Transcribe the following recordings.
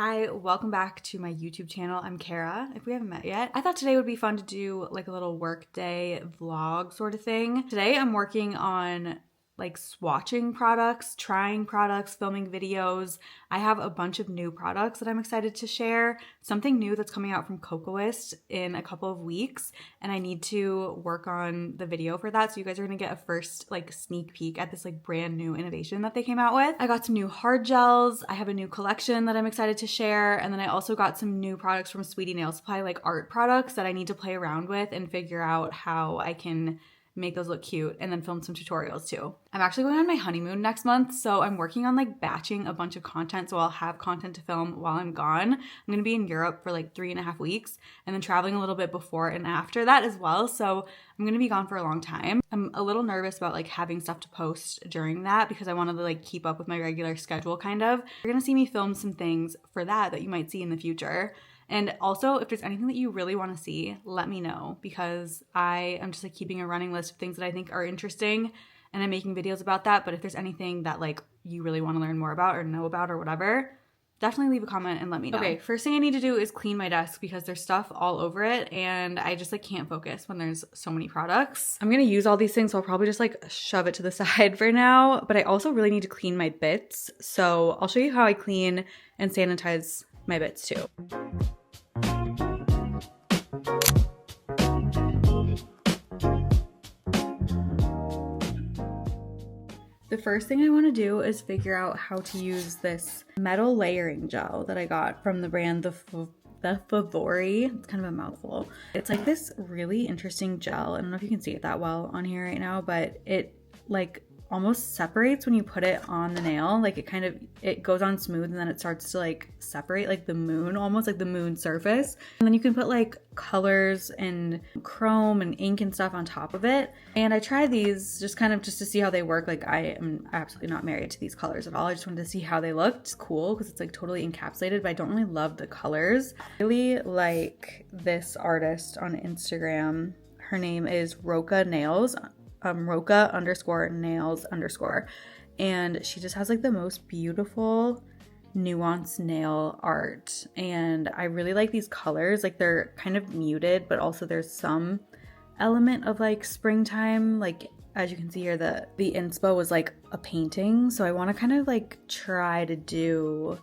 Hi, welcome back to my YouTube channel. I'm Kara, if we haven't met yet. I thought today would be fun to do like a little Workday vlog sort of thing. Today I'm working on like swatching products, trying products, filming videos. I have a bunch of new products that I'm excited to share. Something new that's coming out from Kokoist in a couple of weeks, and I need to work on the video for that. So you guys are gonna get a first like sneak peek at this like brand new innovation that they came out with. I got some new hard gels. I have a new collection that I'm excited to share. And then I also got some new products from Sweetie Nail Supply, like art products that I need to play around with and figure out how I can make those look cute and then film some tutorials too. I'm actually going on my honeymoon next month, so I'm working on like batching a bunch of content so I'll have content to film while I'm gone. I'm gonna be in Europe for like 3.5 weeks and then traveling a little bit before and after that as well, so I'm gonna be gone for a long time. I'm a little nervous about like having stuff to post during that because I wanted to like keep up with my regular schedule kind of. You're gonna see me film some things for that you might see in the future. And also, if there's anything that you really want to see, let me know, because I am just like keeping a running list of things that I think are interesting and I'm making videos about that. But if there's anything that like you really want to learn more about or know about or whatever, definitely leave a comment and let me know. Okay, first thing I need to do is clean my desk because there's stuff all over it and I just like can't focus when there's so many products. I'm gonna use all these things, so I'll probably just like shove it to the side for now, but I also really need to clean my bits. So I'll show you how I clean and sanitize my bits too. The first thing I want to do is figure out how to use this metal layering gel that I got from the brand The Favori. It's kind of a mouthful. It's like this really interesting gel. I don't know if you can see it that well on here right now, but it like almost separates when you put it on the nail. Like it goes on smooth and then it starts to like separate like the moon, almost like the moon surface. And then you can put like colors and chrome and ink and stuff on top of it. And I tried these just to see how they work. Like I am absolutely not married to these colors at all. I just wanted to see how they looked. It's cool because it's like totally encapsulated, but I don't really love the colors. I really like this artist on Instagram. Her name is Roca Nails. Roca_nails_, and she just has like the most beautiful nuanced nail art, and I really like these colors. Like they're kind of muted, but also there's some element of like springtime. Like as you can see here, the inspo was like a painting, so I want to kind of like try to do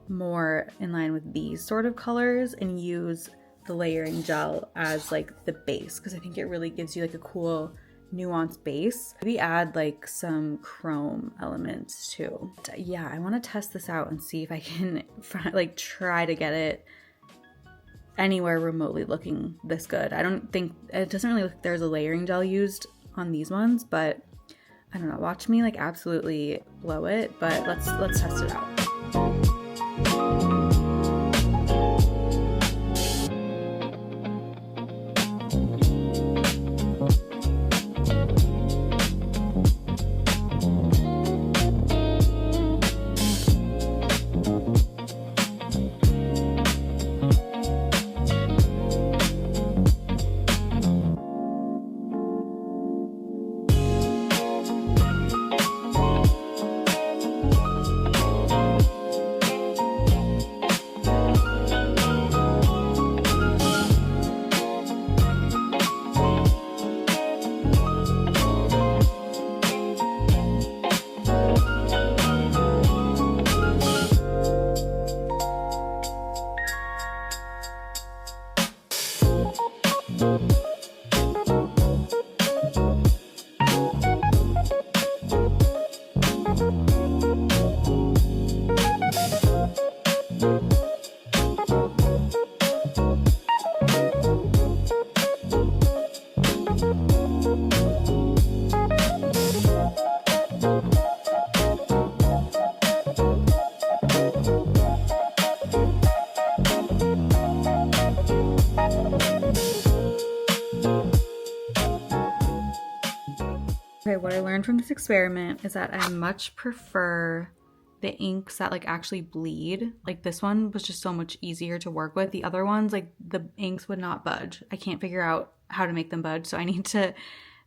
more in line with these sort of colors and use the layering gel as like the base, because I think it really gives you like a cool nuanced base. Maybe add like some chrome elements too. Yeah, I want to test this out and see if I can like try to get it anywhere remotely looking this good. I don't think it doesn't really look like there's a layering gel used on these ones, but I don't know. Watch me like absolutely blow it, but let's test it out. Okay, what I learned from this experiment is that I much prefer the inks that like actually bleed. Like this one was just so much easier to work with. The other ones, like the inks would not budge. I can't figure out how to make them budge, so I need to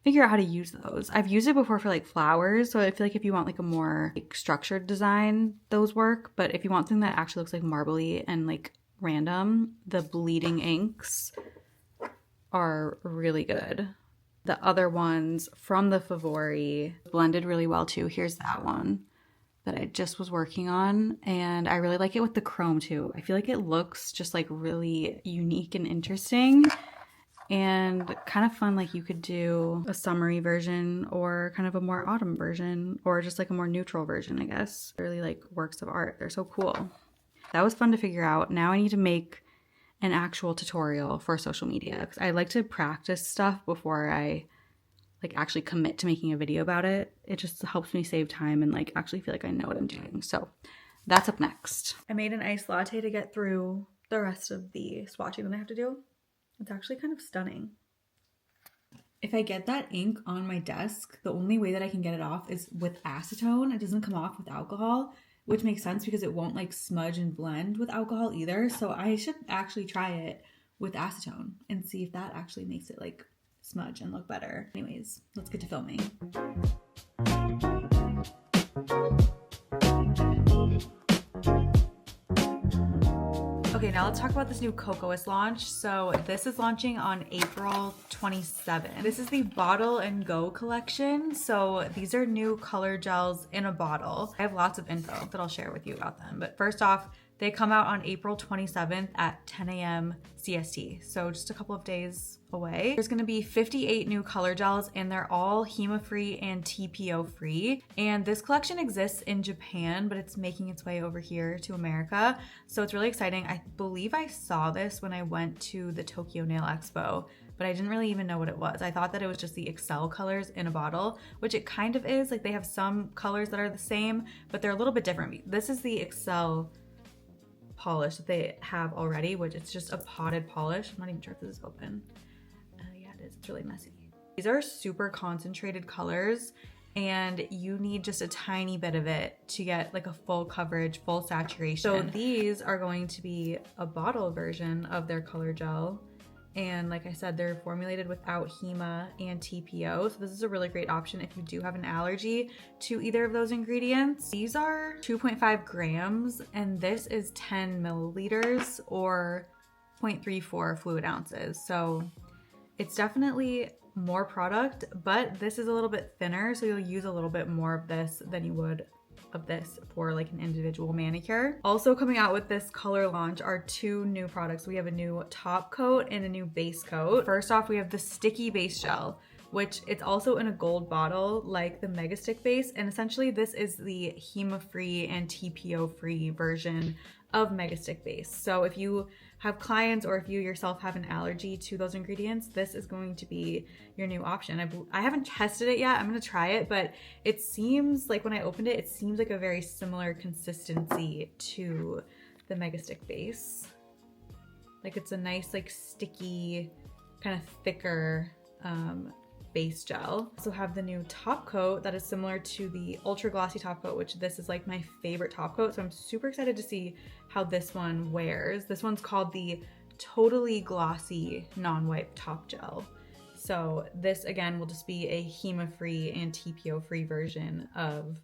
figure out how to use those. I've used it before for like flowers, so I feel like if you want like a more like structured design, those work. But if you want something that actually looks like marbly and like random, the bleeding inks are really good. The other ones from the Favori blended really well too. Here's that one that I just was working on, and I really like it with the chrome too. I feel like it looks just like really unique and interesting and kind of fun. Like you could do a summery version or kind of a more autumn version or just like a more neutral version, I guess. Really like works of art. They're so cool. That was fun to figure out. Now I need to make an actual tutorial for social media because I like to practice stuff before I like actually commit to making a video about it. It just helps me save time and like actually feel like I know what I'm doing. So that's up next. I made an iced latte to get through the rest of the swatching that I have to do. It's actually kind of stunning. If I get that ink on my desk, the only way that I can get it off is with acetone. It doesn't come off with alcohol, which makes sense because it won't like smudge and blend with alcohol either. So I should actually try it with acetone and see if that actually makes it like smudge and look better. Anyways, let's get to filming. Okay, now let's talk about this new Kokoist launch. So this is launching on April 27th. This is the Bottle'N Go collection. So these are new color gels in a bottle. I have lots of info that I'll share with you about them. But first off, they come out on April 27th at 10 a.m. CST. So just a couple of days away. There's gonna be 58 new color gels and they're all HEMA-free and TPO-free. And this collection exists in Japan, but it's making its way over here to America. So it's really exciting. I believe I saw this when I went to the Tokyo Nail Expo, but I didn't really even know what it was. I thought that it was just the Excel colors in a bottle, which it kind of is. Like they have some colors that are the same, but they're a little bit different. This is the Excel polish that they have already, which it's just a potted polish. I'm not even sure if this is open. Yeah, it is. It's really messy. These are super concentrated colors and you need just a tiny bit of it to get like a full coverage, full saturation. So these are going to be a bottle version of their color gel. And like I said, they're formulated without HEMA and TPO. So this is a really great option if you do have an allergy to either of those ingredients. These are 2.5 grams and this is 10 milliliters or 0.34 fluid ounces. So it's definitely more product, but this is a little bit thinner. So you'll use a little bit more of this than you would of this for like an individual manicure. Also coming out with this color launch are two new products. We have a new top coat and a new base coat. First off, we have the sticky base gel, which it's also in a gold bottle like the Mega Stick base. And essentially this is the HEMA-free and TPO-free version of Mega Stick base. So if you have clients or if you yourself have an allergy to those ingredients, this is going to be your new option. I haven't tested it yet. I'm gonna try it, but it seems like when I opened it, it seems like a very similar consistency to the Mega Stick base. Like it's a nice like sticky, kind of thicker base gel. Also have the new top coat that is similar to the ultra glossy top coat, which this is like my favorite top coat. So I'm super excited to see how this one wears. This one's called the Totally Glossy Non-Wipe Top Gel. So this again will just be a HEMA-free and TPO-free version of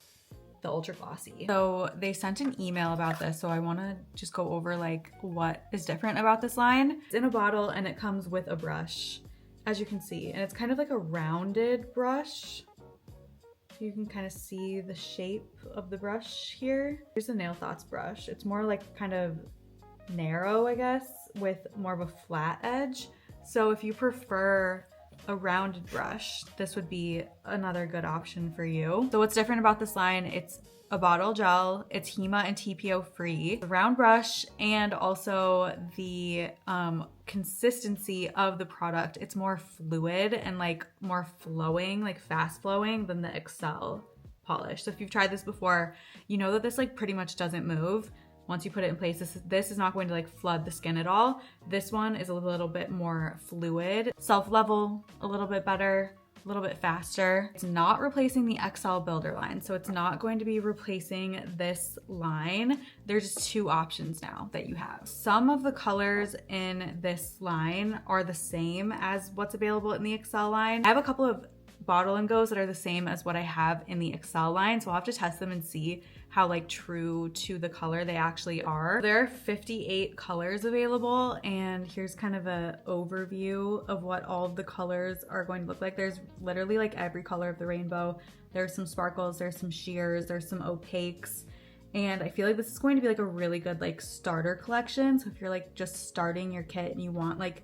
the ultra glossy. So they sent an email about this, so I want to just go over like what is different about this line. It's in a bottle and it comes with a brush, as you can see, and it's kind of like a rounded brush. You can kind of see the shape of the brush here. Here's the Nail Thoughts brush. It's more like kind of narrow, I guess, with more of a flat edge. So if you prefer a rounded brush, this would be another good option for you. So what's different about this line, it's a bottle gel, it's HEMA and TPO free, the round brush, and also the consistency of the product. It's more fluid and like more flowing, like fast flowing than the Excel polish. So if you've tried this before, you know that this like pretty much doesn't move. Once you put it in place, this is not going to like flood the skin at all. This one is a little bit more fluid, self-level a little bit better, a little bit faster. It's not replacing the XL Builder line, so it's not going to be replacing this line. There's just two options now that you have. Some of the colors in this line are the same as what's available in the XL line. I have a couple of Bottle'N Go's that are the same as what I have in the Excel line. So I'll have to test them and see how like true to the color they actually are. There are 58 colors available, and here's kind of a overview of what all of the colors are going to look like. There's literally like every color of the rainbow. There's some sparkles, there's some sheers, there's some opaques. And I feel like this is going to be like a really good like starter collection. So if you're like just starting your kit and you want like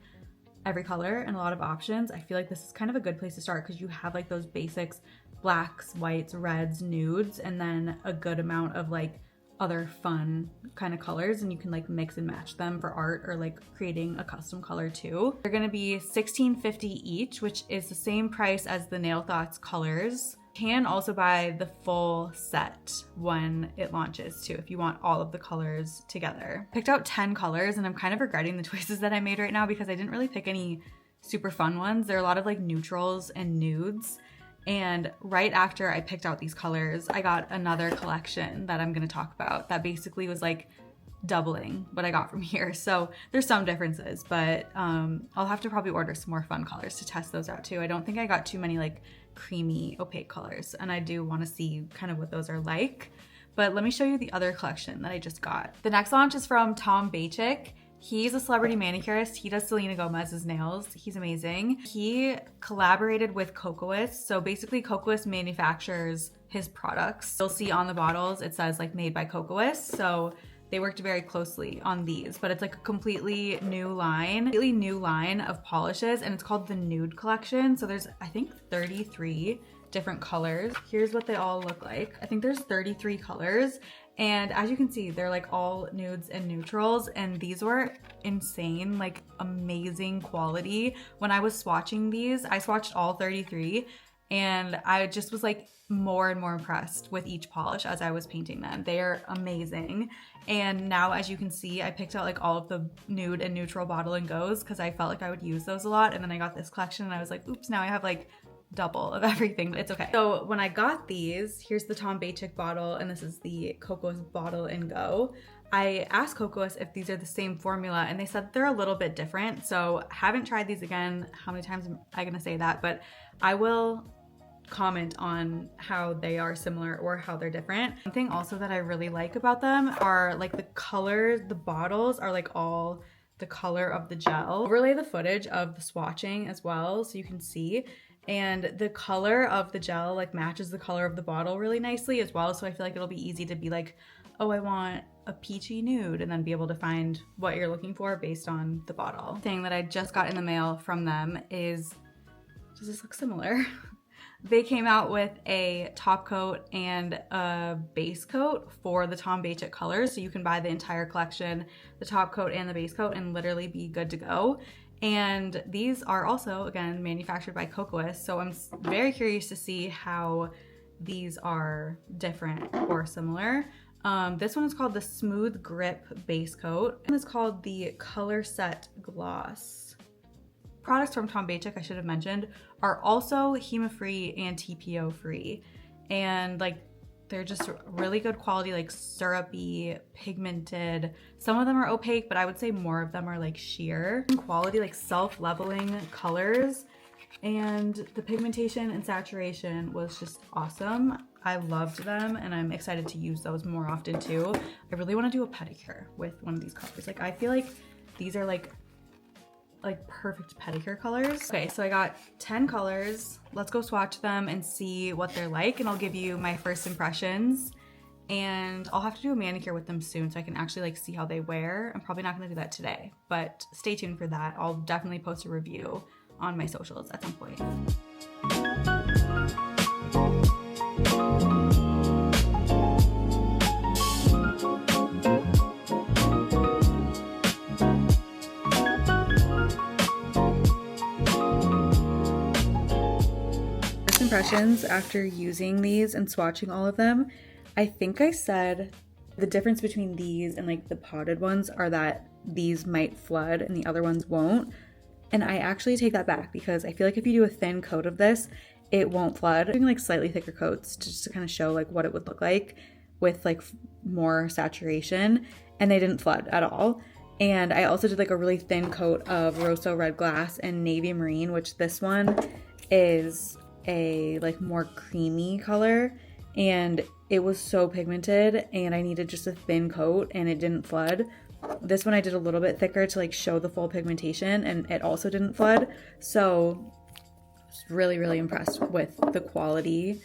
every color and a lot of options, I feel like this is kind of a good place to start because you have like those basics, blacks, whites, reds, nudes, and then a good amount of like other fun kind of colors, and you can like mix and match them for art or like creating a custom color too. They're gonna be $16.50 each, which is the same price as the Nail Thoughts colors. You can also buy the full set when it launches too, if you want all of the colors together. Picked out 10 colors, and I'm kind of regretting the choices that I made right now because I didn't really pick any super fun ones. There are a lot of like neutrals and nudes. And right after I picked out these colors, I got another collection that I'm gonna talk about that basically was like doubling what I got from here. So there's some differences, but I'll have to probably order some more fun colors to test those out too. I don't think I got too many like creamy opaque colors, and I do want to see kind of what those are like. But let me show you the other collection that I just got. The next launch is from Tom Bachik. He's a celebrity manicurist. He does Selena Gomez's nails. He's amazing. He collaborated with Kokoist. So basically Kokoist manufactures his products. You'll see on the bottles, it says like made by Kokoist. So they worked very closely on these, but it's like a completely new line of polishes, and it's called the Nude collection. So there's, I think, 33 different colors. Here's what they all look like. I think there's 33 colors. And as you can see, they're like all nudes and neutrals, and these were insane, like amazing quality. When I was swatching these, I swatched all 33, and I just was like more and more impressed with each polish as I was painting them. They are amazing. And now, as you can see, I picked out like all of the nude and neutral Bottle'N Go's because I felt like I would use those a lot. And then I got this collection and I was like, oops, now I have like double of everything, but it's okay. So when I got these, here's the Tom Bachik bottle, and this is the Kokoist Bottle'N Go. I asked Kokoist if these are the same formula, and they said they're a little bit different. So haven't tried these again. How many times am I gonna say that? But I will comment on how they are similar or how they're different. One thing also that I really like about them are like the colors. The bottles are like all the color of the gel. Overlay the footage of the swatching as well so you can see. And the color of the gel like matches the color of the bottle really nicely as well. So I feel like it'll be easy to be like, oh, I want a peachy nude, and then be able to find what you're looking for based on the bottle. Thing that I just got in the mail from them is, does this look similar? They came out with a top coat and a base coat for the Tom Bachik colors. So you can buy the entire collection, the top coat and the base coat, and literally be good to go. And these are also, again, manufactured by Kokoist. So I'm very curious to see how these are different or similar. This one is called the Smooth Grip Base Coat. And it's called the Color Set Gloss. Products from Tom Bachik, I should have mentioned, are also HEMA-free and TPO-free. And like, they're just really good quality, like syrupy, pigmented. Some of them are opaque, but I would say more of them are like sheer. Quality, like self-leveling colors. And the pigmentation and saturation was just awesome. I loved them, and I'm excited to use those more often too. I really want to do a pedicure with one of these colors. Like, I feel like these are like perfect pedicure colors. Okay, so I got 10 colors. Let's go swatch them and see what they're like, and I'll give you my first impressions. And I'll have to do a manicure with them soon so I can actually like see how they wear. I'm probably not gonna do that today, but stay tuned for that. I'll definitely post a review on my socials at some point. Impressions after using these and swatching all of them. I think I said the difference between these and like the potted ones are that these might flood and the other ones won't. And I actually take that back because I feel like if you do a thin coat of this, it won't flood. I'm doing like slightly thicker coats just to kind of show like what it would look like with like more saturation, and they didn't flood at all. And I also did like a really thin coat of Rosso Red Glass and Navy Marine, which this one is a like more creamy color, and it was so pigmented and I needed just a thin coat and it didn't flood. This one I did a little bit thicker to like show the full pigmentation, and it also didn't flood. So I was really, really impressed with the quality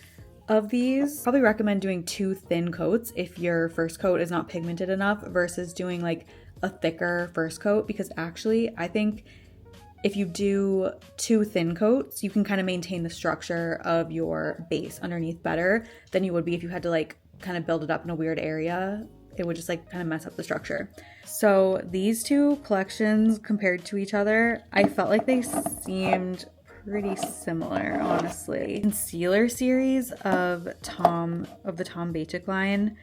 of these. Probably recommend doing 2 thin coats if your first coat is not pigmented enough versus doing like a thicker first coat, because actually I think if you do 2 thin coats, you can kind of maintain the structure of your base underneath better than you would be if you had to like kind of build it up in a weird area. It would just like kind of mess up the structure. So these 2 collections compared to each other, I felt like they seemed pretty similar, honestly. Concealer series of the Tom Bachik line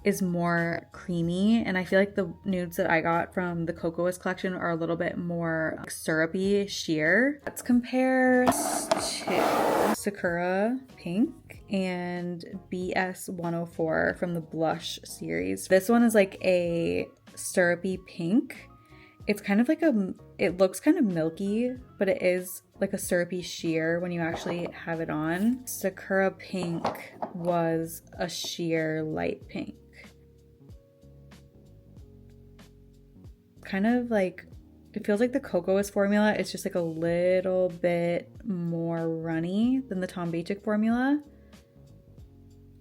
is more creamy, and I feel like the nudes that I got from the Kokoist collection are a little bit more like syrupy sheer. Let's compare to Sakura Pink and BS 104 from the Blush series. This one is like a syrupy pink. It's kind of like it looks kind of milky, but it is like a syrupy sheer when you actually have it on. Sakura Pink was a sheer light pink. Kind of like, it feels like the Kokoist formula is just like a little bit more runny than the Tom Bachik formula.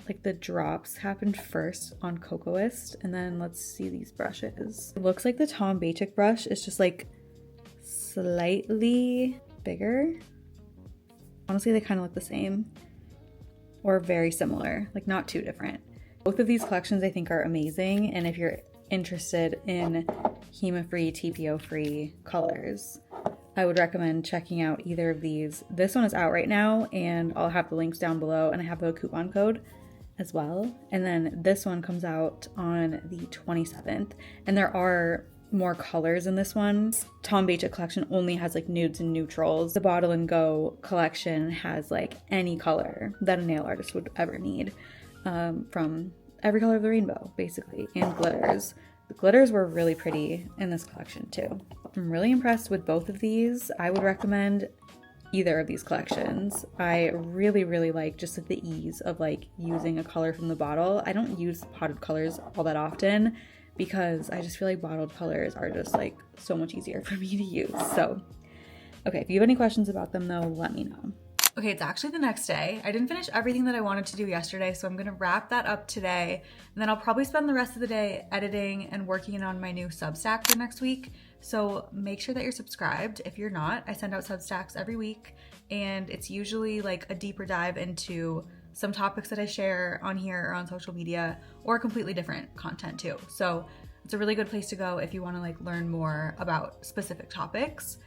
Like the drops happened first on Kokoist, and then let's see these brushes. It looks like the Tom Bachik brush is just like slightly bigger. Honestly, they kind of look the same or very similar, like not too different. Both of these collections I think are amazing, and if you're interested in HEMA-free, TPO-free colors, I would recommend checking out either of these. This one is out right now, and I'll have the links down below, and I have a coupon code as well. And then this one comes out on the 27th, and there are more colors in this one. Tom Bachik collection only has like nudes and neutrals. The Bottle'N Go collection has like any color that a nail artist would ever need, from every color of the rainbow basically, and glitters. The glitters were really pretty in this collection too. I'm really impressed with both of these. I would recommend either of these collections. I really, really like just like the ease of like using a color from the bottle. I don't use potted colors all that often because I just feel like bottled colors are just like so much easier for me to use. So, okay, if you have any questions about them though, let me know. Okay, it's actually the next day. I didn't finish everything that I wanted to do yesterday, so I'm gonna wrap that up today. And then I'll probably spend the rest of the day editing and working on my new Substack for next week. So make sure that you're subscribed. If you're not, I send out Substacks every week, and it's usually like a deeper dive into some topics that I share on here or on social media, or completely different content too. So it's a really good place to go if you wanna like learn more about specific topics.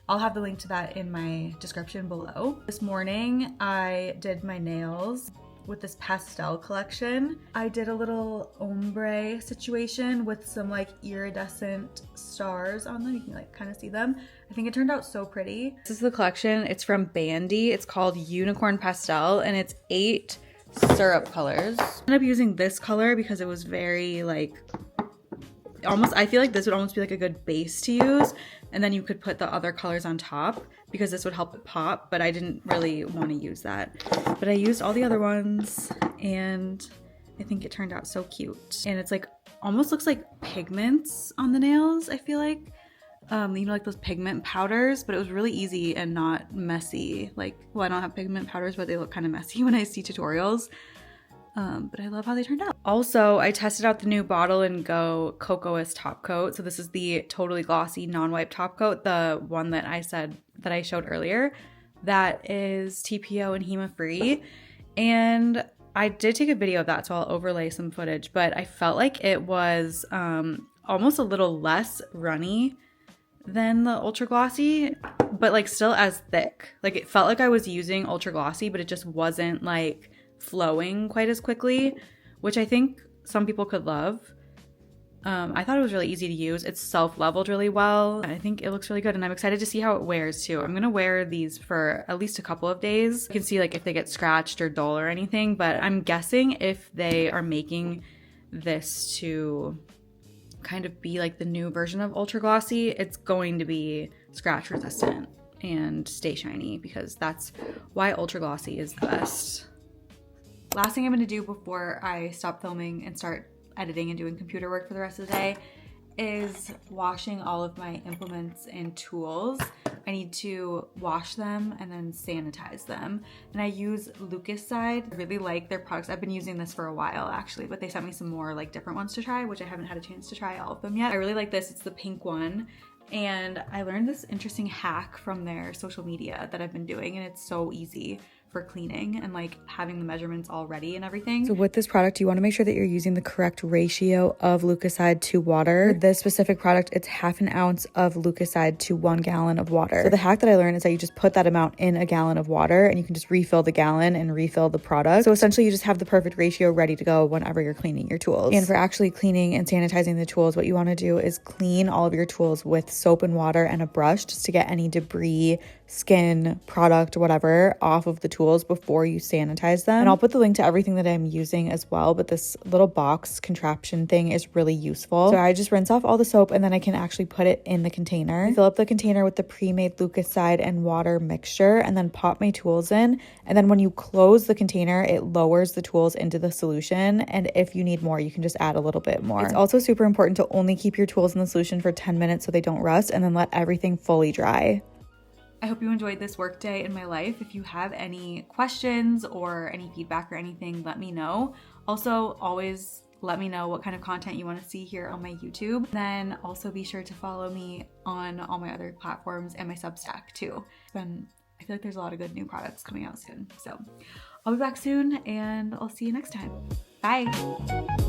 I'll have the link to that in my description below. This morning, I did my nails with this pastel collection. I did a little ombre situation with some like iridescent stars on them. You can like kind of see them. I think it turned out so pretty. This is the collection. It's from Bandy. It's called Unicorn Pastel, and it's 8 syrup colors. I ended up using this color because it was very like, almost, I feel like this would almost be like a good base to use, and then you could put the other colors on top because this would help it pop, but I didn't really want to use that. But I used all the other ones, and I think it turned out so cute. And it's like, almost looks like pigments on the nails, I feel like. You know, like those pigment powders, but it was really easy and not messy. Like, well, I don't have pigment powders, but they look kind of messy when I see tutorials. But I love how they turned out. Also, I tested out the new Bottle'N Go Kokoist top coat. So this is the totally glossy non-wipe top coat, the one that I said that I showed earlier. That is TPO and HEMA free. And I did take a video of that, so I'll overlay some footage, but I felt like it was almost a little less runny than the ultra glossy, but like still as thick. Like it felt like I was using ultra glossy, but it just wasn't like flowing quite as quickly, which I think some people could love. I thought it was really easy to use. It's self-leveled really well. I think it looks really good, and I'm excited to see how it wears too. I'm gonna wear these for at least a couple of days. You can see like if they get scratched or dull or anything, but I'm guessing if they are making this to kind of be like the new version of ultra glossy, it's going to be scratch resistant. and stay shiny, because that's why Ultra Glossy is the best. Last thing I'm gonna do before I stop filming and start editing and doing computer work for the rest of the day is washing all of my implements and tools. I need to wash them and then sanitize them. And I use Lucaside. I really like their products. I've been using this for a while actually, but they sent me some more like different ones to try, which I haven't had a chance to try all of them yet. I really like this. It's the pink one. And I learned this interesting hack from their social media that I've been doing, and it's so easy for cleaning and like having the measurements all ready and everything. So with this product, you want to make sure that you're using the correct ratio of Lucaside to water. For this specific product, it's 1/2 ounce of Lucaside to 1 gallon of water. So the hack that I learned is that you just put that amount in a gallon of water and you can just refill the gallon and refill the product. So essentially you just have the perfect ratio ready to go whenever you're cleaning your tools. And for actually cleaning and sanitizing the tools, what you want to do is clean all of your tools with soap and water and a brush just to get any debris, skin, product, whatever off of the tools before you sanitize them. And I'll put the link to everything that I'm using as well, but this little box contraption thing is really useful. So I just rinse off all the soap and then I can actually put it in the container. I fill up the container with the pre-made Lucaside and water mixture and then pop my tools in. And then when you close the container, it lowers the tools into the solution. And if you need more, you can just add a little bit more. It's also super important to only keep your tools in the solution for 10 minutes so they don't rust, and then let everything fully dry. I hope you enjoyed this work day in my life. If you have any questions or any feedback or anything, let me know. Also, always let me know what kind of content you want to see here on my YouTube. Then also be sure to follow me on all my other platforms and my Substack too. I feel like there's a lot of good new products coming out soon. So I'll be back soon and I'll see you next time. Bye.